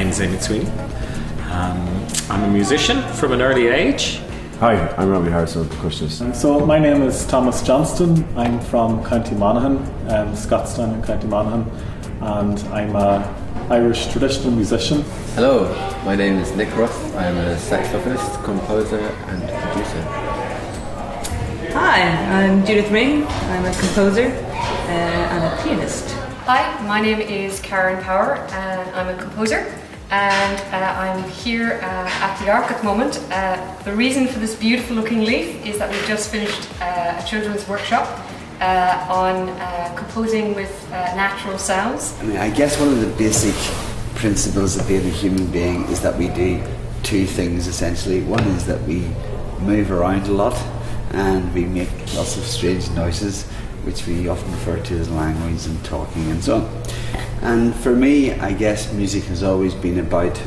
name's Eamon Sweeney. I'm a musician from an early age. Hi, I'm Robbie Harrison, percussionist. So my name is Thomas Johnston. I'm from County Monaghan, Scottstown in County Monaghan, and I'm an Irish traditional musician. Hello, my name is Nick Roth. I'm a saxophonist, composer and producer. Hi, I'm Judith Ring. I'm a composer and a pianist. Hi, my name is Karen Power and I'm a composer. And I'm here at the Ark at the moment. The reason for this beautiful looking leaf is that we've just finished a children's workshop on composing with natural sounds. I mean, I guess one of the basic principles of being a human being is that we do two things essentially. One is that we move around a lot and we make lots of strange noises, which we often refer to as language and talking and so on. And for me, I guess music has always been about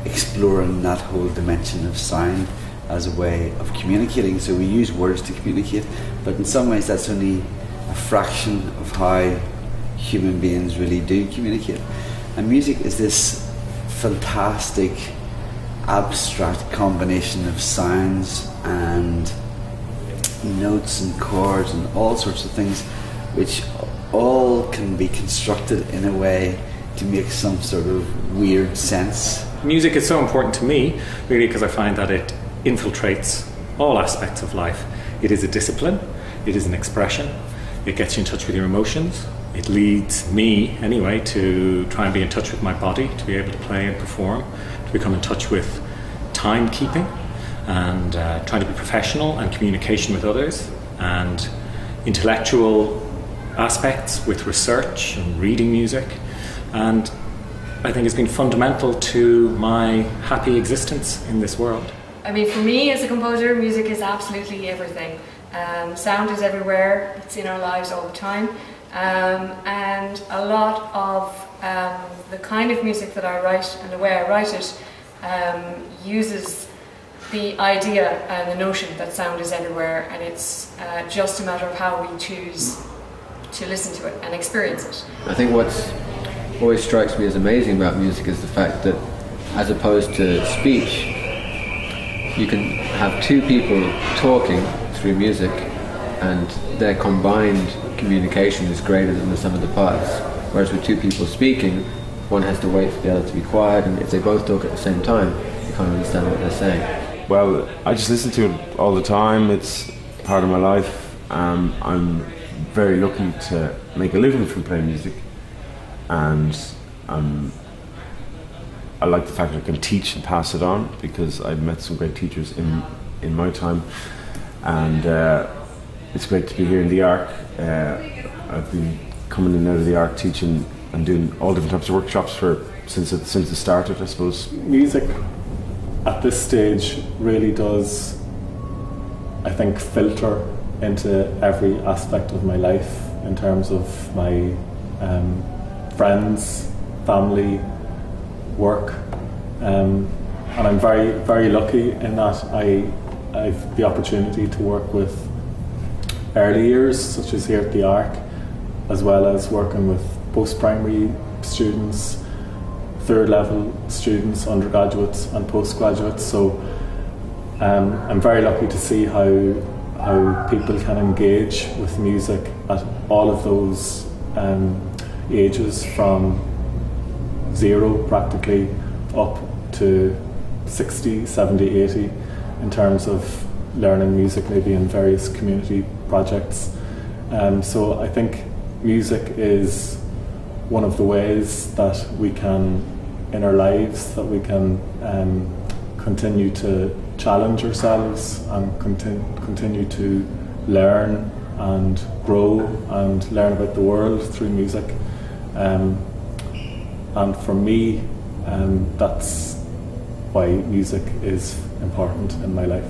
exploring that whole dimension of sound as a way of communicating. So we use words to communicate, but in some ways that's only a fraction of how human beings really do communicate. And music is this fantastic, abstract combination of sounds and notes and chords and all sorts of things, which all can be constructed in a way to make some sort of weird sense. Music is so important to me, really, because I find that it infiltrates all aspects of life. It is a discipline, it is an expression, it gets you in touch with your emotions, it leads me, anyway, to try and be in touch with my body, to be able to play and perform, to become in touch with timekeeping, and trying to be professional and communication with others, and intellectual aspects with research and reading music. And I think it's been fundamental to my happy existence in this world. I mean, for me as a composer, music is absolutely everything. Sound is everywhere, it's in our lives all the time. And a lot of the kind of music that I write and the way I write it uses the idea and the notion that sound is everywhere, and it's just a matter of how we choose to listen to it and experience it. I think what's always strikes me as amazing about music is the fact that, as opposed to speech, you can have two people talking through music and their combined communication is greater than the sum of the parts. Whereas with two people speaking, one has to wait for the other to be quiet, and if they both talk at the same time, you can't understand what they're saying. Well, I just listen to it all the time. It's part of my life. I'm very lucky to make a living from playing music, and I like the fact that I can teach and pass it on, because I've met some great teachers in my time, and it's great to be here in the Ark. I've been coming in and out of the Ark teaching and doing all different types of workshops since it started, I suppose. Music at this stage really does, I think, filter into every aspect of my life in terms of my friends, family, work, and I'm very, very lucky in that I've the opportunity to work with early years, such as here at the Ark, as well as working with post-primary students, third level students, undergraduates and postgraduates. So I'm very lucky to see how people can engage with music at all of those ages, from 0 practically up to 60, 70, 80, in terms of learning music maybe in various community projects. So I think music is one of the ways that we can, in our lives, that we can continue to challenge ourselves and continue to learn and grow and learn about the world through music. And for me, that's why music is important in my life.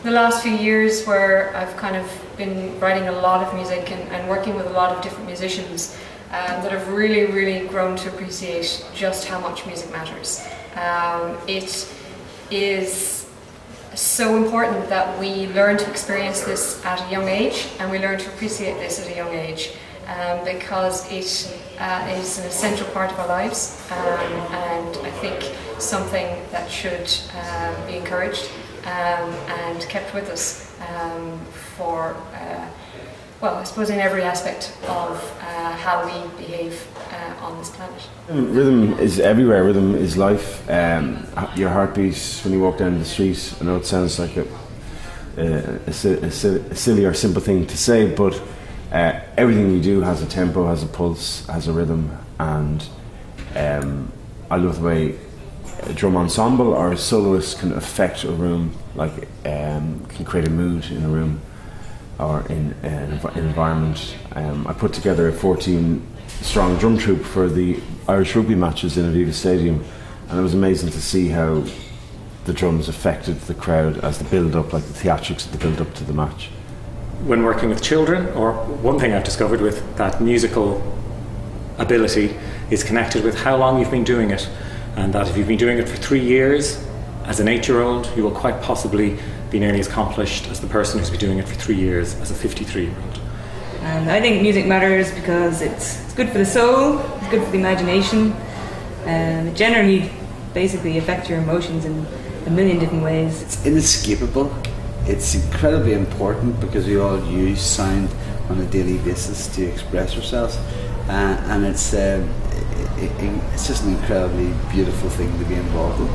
The last few years, where I've kind of been writing a lot of music and working with a lot of different musicians, that have really, really grown to appreciate just how much music matters. It is so important that we learn to experience this at a young age, and we learn to appreciate this at a young age. because it is an essential part of our lives, and I think something that should be encouraged and kept with us for, well, I suppose in every aspect of how we behave on this planet. Rhythm is everywhere. Rhythm is life. Your heartbeat when you walk down the street. I know it sounds like a silly or simple thing to say, but everything we do has a tempo, has a pulse, has a rhythm, and I love the way a drum ensemble or a soloist can affect a room, like can create a mood in a room or in an environment. I put together a 14-strong drum troupe for the Irish rugby matches in Aviva Stadium, and it was amazing to see how the drums affected the crowd as the build-up, like the theatrics of the build-up to the match. When working with children, or one thing I've discovered with that musical ability is connected with how long you've been doing it, and that if you've been doing it for 3 years as an 8-year-old, you will quite possibly be nearly as accomplished as the person who's been doing it for 3 years as a 53-year-old. And I think music matters because it's good for the soul, it's good for the imagination, and it generally basically affects your emotions in a million different ways. It's inescapable. It's incredibly important because we all use sound on a daily basis to express ourselves, and it's just an incredibly beautiful thing to be involved in.